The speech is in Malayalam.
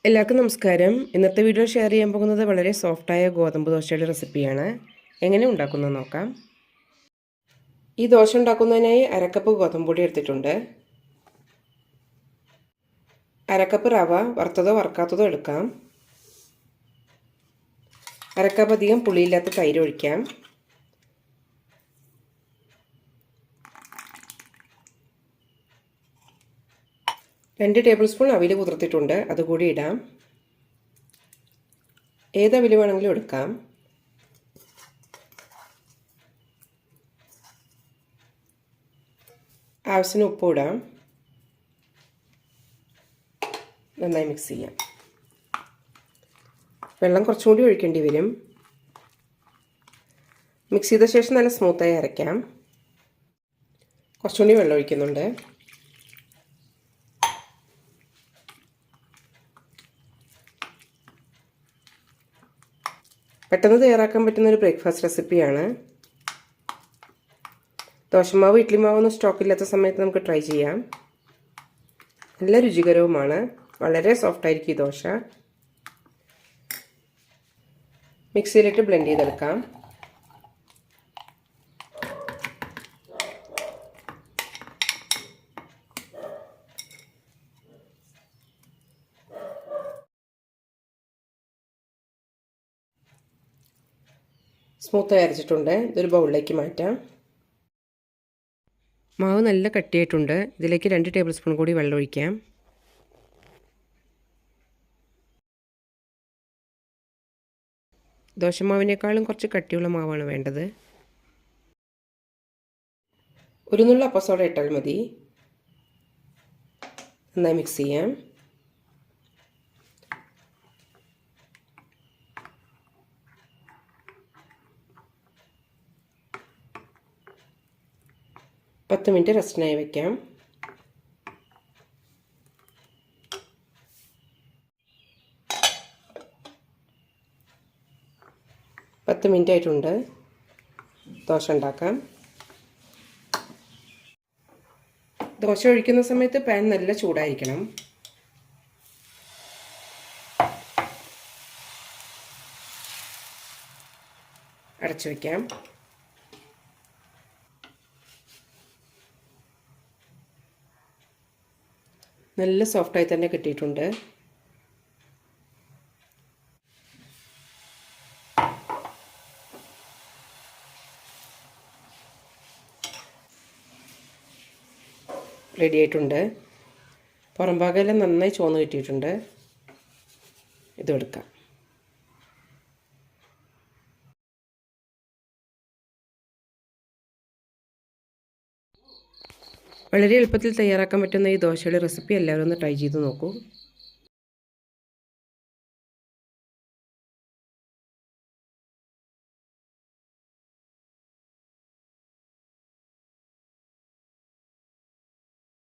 എല്ലാവർക്കും നമസ്കാരം. ഇന്നത്തെ വീഡിയോ ഷെയർ ചെയ്യാൻ പോകുന്നത് വളരെ സോഫ്റ്റായ ഗോതമ്പ് ദോശയുടെ റെസിപ്പിയാണ്. എങ്ങനെ ഉണ്ടാക്കുന്നത് നോക്കാം. ഈ ദോശ ഉണ്ടാക്കുന്നതിനായി അരക്കപ്പ് ഗോതമ്പ് പൊടി എടുത്തിട്ടുണ്ട്. അരക്കപ്പ് റവ വറുത്തതോ വറുക്കാത്തതോ എടുക്കാം. അരക്കപ്പ് അധികം പുളിയില്ലാത്ത തൈര് ഒഴിക്കാം. രണ്ട് ടേബിൾ സ്പൂൺ അവിൽ കുതിർത്തിട്ടുണ്ട്, അതുകൂടി ഇടാം. ഏത് അവിൽ വേണമെങ്കിലും എടുക്കാം. ആവശ്യത്തിന് ഉപ്പ് ഇടാം. നന്നായി മിക്സ് ചെയ്യാം. വെള്ളം കുറച്ചും കൂടി ഒഴിക്കേണ്ടി വരും. മിക്സ് ചെയ്ത ശേഷം നല്ല സ്മൂത്തായി അരയ്ക്കാം. കുറച്ചുകൂടി വെള്ളം ഒഴിക്കുന്നുണ്ട്. പെട്ടെന്ന് തയ്യാറാക്കാൻ പറ്റുന്ന ഒരു ബ്രേക്ക്ഫാസ്റ്റ് റെസിപ്പിയാണ്. ദോശമാവ് ഇഡ്ഡലി മാവൊന്നും സ്റ്റോക്കില്ലാത്ത സമയത്ത് നമുക്ക് ട്രൈ ചെയ്യാം. നല്ല രുചികരവുമാണ്. വളരെ സോഫ്റ്റായിരിക്കും ഈ ദോശ. മിക്സിയിലിട്ട് ബ്ലെൻഡ് ചെയ്തെടുക്കാം. സ്മൂത്തായി അരച്ചിട്ടുണ്ട്. ഇതൊരു ബൗളിലേക്ക് മാറ്റാം. മാവ് നല്ല കട്ടിയായിട്ടുണ്ട്. ഇതിലേക്ക് 2 ടേബിൾ സ്പൂൺ കൂടി വെള്ളം ഒഴിക്കാം. ദോശമാവിനേക്കാളും കുറച്ച് കട്ടിയുള്ള മാവാണ് വേണ്ടത്. ഒരു നുള്ള അപ്പസോഡ ഇട്ടാൽ മതി. നന്നായി മിക്സ് ചെയ്യാം. പത്ത് മിനിറ്റ് റെസ്റ്റിനായി വയ്ക്കാം. പത്ത് മിനിറ്റ് ആയിട്ടുണ്ട്. ദോശ ഉണ്ടാക്കാം. ദോശ ഒഴിക്കുന്ന സമയത്ത് പാൻ നല്ല ചൂടായിരിക്കണം. അടച്ചു വയ്ക്കാം. നല്ല സോഫ്റ്റായി തന്നെ കിട്ടിയിട്ടുണ്ട്. റെഡി ആയിട്ടുണ്ട്. പുറം ഭാഗമെല്ലാം നന്നായി ചോന്ന് കിട്ടിയിട്ടുണ്ട്. ഇതും എടുക്കാം. വളരെ എളുപ്പത്തിൽ തയ്യാറാക്കാൻ പറ്റുന്ന ഈ ദോശയുടെ റെസിപ്പി എല്ലാവരും ഒന്ന് ട്രൈ ചെയ്ത് നോക്കൂ.